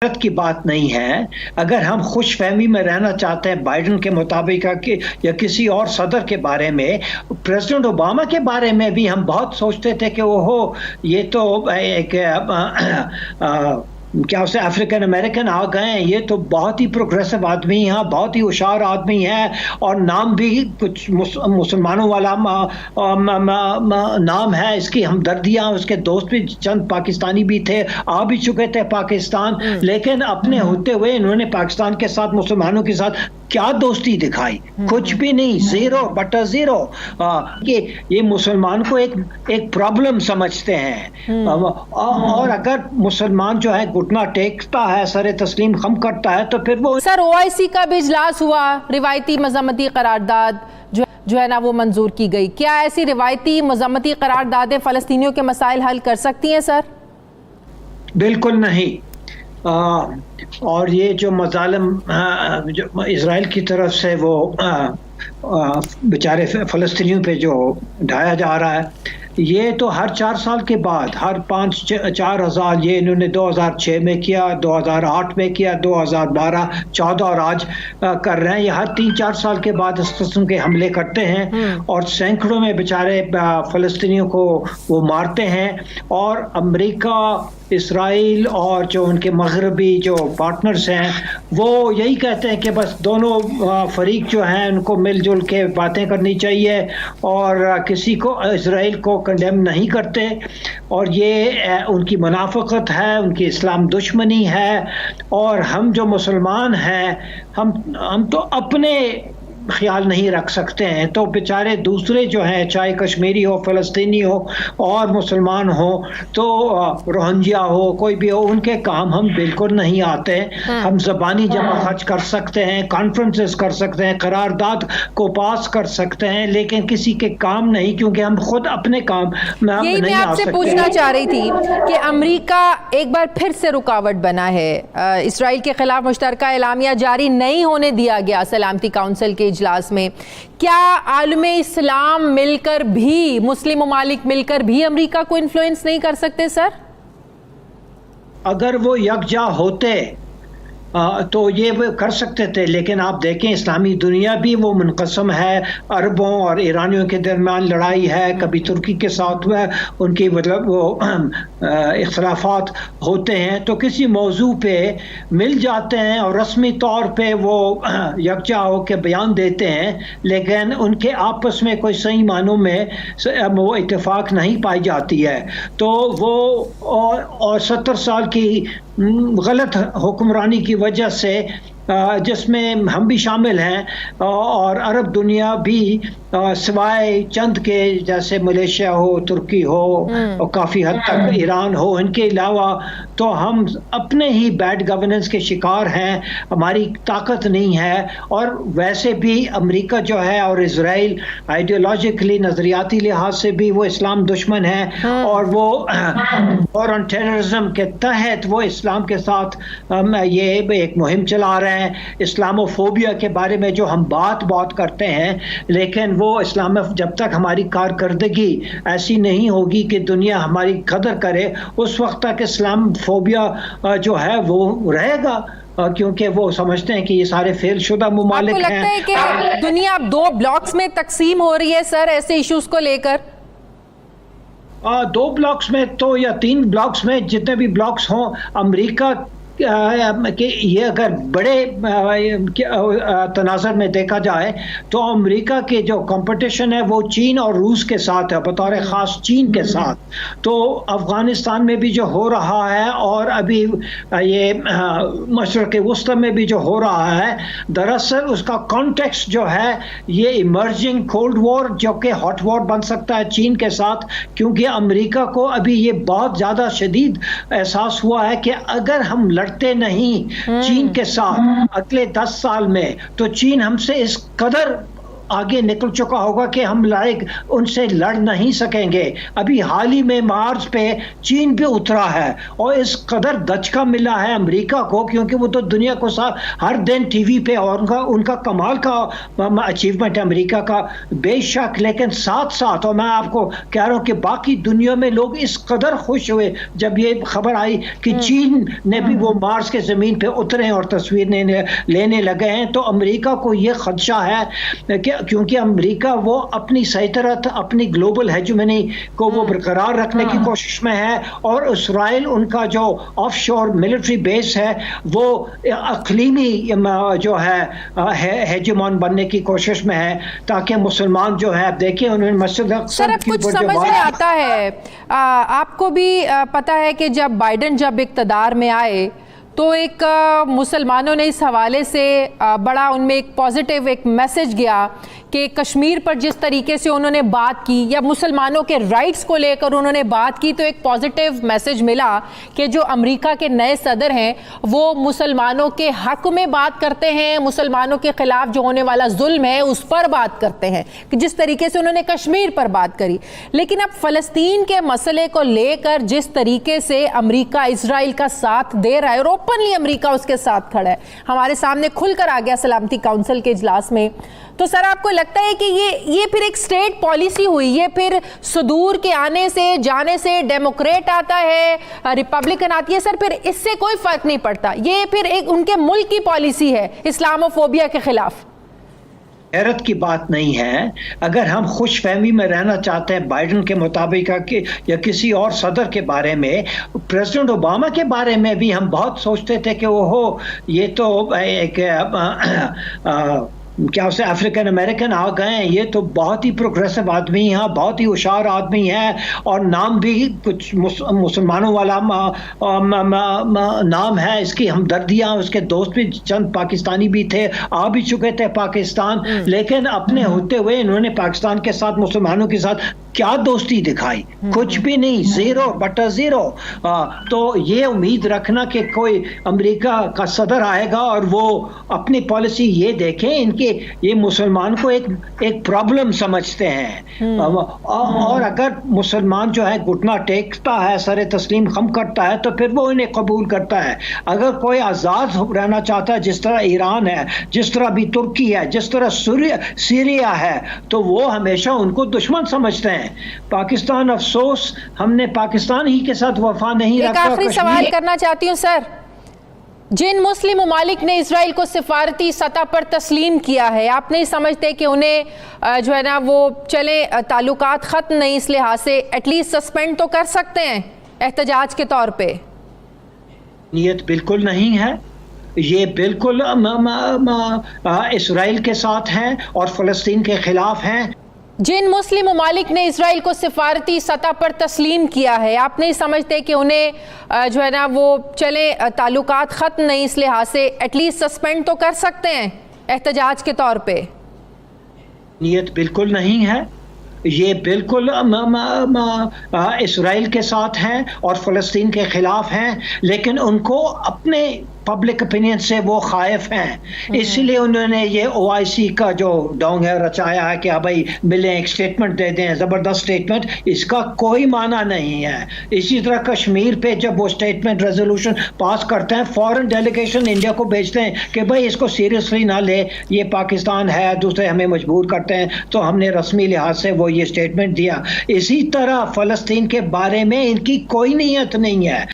नफरत की बात नहीं है। अगर हम खुशफहमी में रहना चाहते हैं बाइडेन के मुताबिक या किसी और सदर के बारे में, प्रेसिडेंट ओबामा के बारे में भी हम बहुत सोचते थे कि ओहो ये तो एक क्या उसे अफ्रीकन अमेरिकन आ गए हैं, ये तो बहुत ही प्रोग्रेसिव आदमी है, बहुत ही होशियार आदमी है, और नाम भी कुछ मुसलमानों वाला नाम है, इसकी हमदर्दियां, उसके दोस्त भी चंद पाकिस्तानी भी थे, आ भी चुके थे पाकिस्तान, लेकिन अपने होते हुए इन्होंने पाकिस्तान के साथ, मुसलमानों के साथ क्या दोस्ती दिखाई? कुछ भी नहीं, जीरो बटा जीरो। कि ये मुसलमान को एक प्रॉब्लम समझते हैं, और अगर मुसलमान जो है घुटना टेकता है, सरे तस्लीम खम करता है, तो फिर वो। सर, OIC का भी इजलास हुआ, रिवायती मजम्मती करारदाद जो है ना वो मंजूर की गई। क्या ऐसी रिवायती मजम्मती करारदादें फ़लस्तीनियों के मसाइल हल कर सकती हैं सर? बिल्कुल नहीं। और ये जो मज़ालिम जो इजराइल की तरफ से वो बेचारे फ़लस्तीनियों पे जो ढाया जा रहा है, ये तो हर 4 साल के बाद, हर 4,000, ये इन्होंने 2006 में किया, 2008 में किया, 2012, 14 और आज कर रहे हैं। ये हर 3-4 साल के बाद इस किस्म के हमले करते हैं और सैकड़ों में बेचारे फ़लस्तीनियों को वो मारते हैं। और अमेरिका, इसराइल और जो उनके मगरबी जो पार्टनर्स हैं, वो यही कहते हैं कि बस दोनों फरीक जो हैं उनको मिलजुल के बातें करनी चाहिए, और किसी को, इसराइल को कंडेम नहीं करते। और ये उनकी मुनाफिकत है, उनकी इस्लाम दुश्मनी है। और हम जो मुसलमान हैं, हम तो अपने ख्याल नहीं रख सकते हैं, तो बेचारे दूसरे जो हैं, चाहे कश्मीरी हो, फ़लस्तीनी हो और मुसलमान हो, तो रोहिंग्या हो, कोई भी हो, उनके काम हम बिल्कुल नहीं आते। हम ज़बानी जमा खर्च कर सकते हैं, कॉन्फ्रेंसेस कर सकते हैं, करारदाद को पास कर सकते हैं, लेकिन किसी के काम नहीं, क्योंकि हम खुद अपने काम में हम नहीं आ सकते। मैं आपसे पूछना चाह रही थी कि अमेरिका एक बार फिर से रुकावट बना है। इसराइल के खिलाफ मुश्तरका एलामिया जारी नहीं होने दिया गया सलामती काउंसिल के इजलास में। क्या आलमे इस्लाम मिलकर भी, मुस्लिम ममालिक मिलकर भी अमेरिका को इन्फ्लुएंस नहीं कर सकते सर? अगर वो यकजा होते तो ये कर सकते थे, लेकिन आप देखें इस्लामी दुनिया भी वो मुनक़सम है। अरबों और ईरानियों के दरमियान लड़ाई है, कभी तुर्की के साथ उनकी मतलब वो इख्तलाफात होते हैं, तो किसी मौजू पे मिल जाते हैं और रस्मी तौर पे वो यकजा होकर बयान देते हैं, लेकिन उनके आपस में कोई सही मानों में वो इत्तेफाक नहीं पाई जाती है। तो वो और 70 साल की गलत हुक्मरानी की वजह से, जिसमें हम भी शामिल हैं और अरब दुनिया भी, सिवाय चंद के जैसे मलेशिया हो, तुर्की हो और काफ़ी हद तक ईरान हो, इनके अलावा तो हम अपने ही बैड गवर्नेंस के शिकार हैं। हमारी ताकत नहीं है। और वैसे भी अमेरिका जो है और इजराइल आइडियोलॉजिकली, नज़रियाती लिहाज से भी वो इस्लाम दुश्मन है, और वो फॉरेन टेररिज्म के तहत वो इस्लाम के साथ ये एक मुहिम चला रहे हैं। इस्लामोफोबिया के बारे में जो हम बात करते हैं, लेकिन वो इस्लाम, जब तक हमारी कारकर्दगी ऐसी नहीं होगी कि दुनिया हमारी कदर करे, उस वक्त तक इस्लाम फोबिया जो है वो रहेगा, क्योंकि वो समझते हैं कि ये सारे फेलशुदा मुमालिक हैं। आपको लगता है कि दुनिया अब 2 ब्लॉक्स में तकसीम हो रही है सर ऐसे इश्यूज को लेकर? 2 ब्लॉक्स में तो, या 3 ब्लॉक्स में, जितने भी ब्लॉक्स हों, अमेरिका कि ये अगर बड़े तनाज़र में देखा जाए तो अमेरिका के जो कंपटीशन है वो चीन और रूस के साथ है, बतौर ख़ास चीन के साथ। तो अफ़गानिस्तान में भी जो हो रहा है, और अभी ये मशरक़ वस्ती में भी जो हो रहा है, दरअसल उसका कॉन्टेक्स्ट जो है ये इमर्जिंग कोल्ड वॉर, जो कि हॉट वॉर बन सकता है चीन के साथ, क्योंकि अमेरिका को अभी ये बहुत ज़्यादा शदीद एहसास हुआ है कि अगर हम लड़ते नहीं चीन के साथ अगले 10 साल में, तो चीन हमसे इस कदर आगे निकल चुका होगा कि हम उनसे लड़ नहीं सकेंगे। अभी हाल ही में मार्स पे चीन भी उतरा है और इस कदर दचका मिला है अमेरिका को, क्योंकि वो तो दुनिया को हर दिन टीवी पे, और उनका कमाल का अचीवमेंट है अमेरिका का, बेशक। लेकिन साथ साथ, और मैं आपको कह रहा हूं कि बाकी दुनिया में लोग इस कदर खुश हुए जब ये खबर आई कि चीन ने भी वो मार्स के जमीन पे उतरे और तस्वीर लेने लगे हैं, तो अमेरिका को ये खदशा है कि क्योंकि अमेरिका वो अपनी सैतरत, अपनी ग्लोबल हेजेमनी को वो बरकरार रखने की कोशिश में है, और इसराइल उनका जो ऑफशोर मिलिट्री बेस है वो अक़लीमी जो है हेजेमॉन बनने की कोशिश में है, ताकि मुसलमान जो है, आप देखिए उन्होंने मस्जिद सर, अब कुछ समझ में आता है। आपको भी पता है कि जब बाइडेन इक़्तिदार में आए तो एक मुसलमानों ने इस हवाले से बड़ा उनमें एक पॉजिटिव एक मैसेज गया कि कश्मीर पर जिस तरीके से उन्होंने बात की या मुसलमानों के राइट्स को लेकर उन्होंने बात की, तो एक पॉजिटिव मैसेज मिला कि जो अमेरिका के नए सदर हैं वो मुसलमानों के हक में बात करते हैं, मुसलमानों के खिलाफ जो होने वाला जुल्म है उस पर बात करते हैं, कि जिस तरीके से उन्होंने कश्मीर पर बात करी। लेकिन अब फ़लस्तीन के मसले को लेकर जिस तरीके से अमेरिका इसराइल का साथ दे रहा है और ओपनली अमेरिका उसके साथ खड़ा है, हमारे सामने खुलकर आ गया सलामती काउंसिल के इजलास में, तो सर आपको लगता है कि ये फिर एक स्टेट पॉलिसी हुई, ये फिर सुदूर के आने से जाने से डेमोक्रेट आता है, रिपब्लिकन आती है, सर फिर इससे कोई फर्क नहीं पड़ता, ये फिर एक उनके मुल्क की पॉलिसी है इस्लामोफोबिया के खिलाफ? हैरत की बात नहीं है। अगर हम खुश फहमी में रहना चाहते हैं बाइडेन के मुताबिक या किसी और सदर के बारे में, प्रेसिडेंट ओबामा के बारे में भी हम बहुत सोचते थे कि ओहो ये तो एक क्या उसे अफ्रीकन अमेरिकन आ गए हैं, ये तो बहुत ही प्रोग्रेसिव आदमी है, बहुत ही होशियार आदमी है, और नाम भी कुछ मुसलमानों वाला नाम है, इसकी हमदर्दियाँ, उसके दोस्त भी चंद पाकिस्तानी भी थे, आ भी चुके थे पाकिस्तान, लेकिन अपने होते हुए इन्होंने पाकिस्तान के साथ, मुसलमानों के साथ क्या दोस्ती दिखाई? कुछ भी नहीं, ज़ीरो बटा ज़ीरो। तो ये उम्मीद रखना कि कोई अमेरिका का सदर आएगा और वो अपनी पॉलिसी ये देखें, इनके ये मुसलमान को एक प्रॉब्लम समझते हैं, और अगर मुसलमान जो है घुटना टेकता है, सरे तस्लीम खम करता है, तो फिर वो इन्हें कबूल करता है। अगर कोई आज़ाद रहना चाहता है, जिस तरह ईरान है, जिस तरह भी तुर्की है, जिस तरह सीरिया है, तो वो हमेशा उनको दुश्मन समझते हैं। पाकिस्तान, अफसोस, हमने पाकिस्तान ही के साथ वफा नहीं रखा। एक आखिरी सवाल करना चाहती हूँ सर, जिन मुस्लिम ममालिक ने इसराइल को सिफारती सतह पर तस्लीम किया है, आप नहीं समझते कि उन्हें जो है ना वो चले ताल्लुकात ख़त्म नहीं, इस लिहाज से एटलीस्ट सस्पेंड तो कर सकते हैं एहतजाज के तौर पे? नीयत बिल्कुल नहीं है, ये बिल्कुल इसराइल के साथ हैं और फ़लस्तीन के खिलाफ हैं। जिन मुस्लिम ममालिक ने इसराइल को सिफारती सतह पर तस्लीम किया है, आप नहीं समझते कि उन्हें जो है ना वो चले ताल्लुकात ख़त्म नहीं, इस लिहाज से एटलीस्ट सस्पेंड तो कर सकते हैं एहतजाज के तौर पे? नीयत बिल्कुल नहीं है, ये बिल्कुल इसराइल के साथ हैं और फ़लस्तीन के खिलाफ हैं, लेकिन उनको अपने पब्लिक ओपिनियन से वो खाइफ हैं, इसलिए उन्होंने ये OIC का जो डोंग है रचाया है कि हाँ भाई मिले, एक स्टेटमेंट दे दें, ज़बरदस्त स्टेटमेंट, इसका कोई माना नहीं है। इसी तरह कश्मीर पे जब वो स्टेटमेंट रेजोल्यूशन पास करते हैं, फॉरेन डेलीगेशन इंडिया को भेजते हैं कि भाई इसको सीरियसली ना ले, ये पाकिस्तान है, दूसरे हमें मजबूर करते हैं, तो हमने रस्मी लिहाज से वो ये स्टेटमेंट दिया। इसी तरह फ़लस्तीन के बारे में इनकी कोई नीयत नहीं है।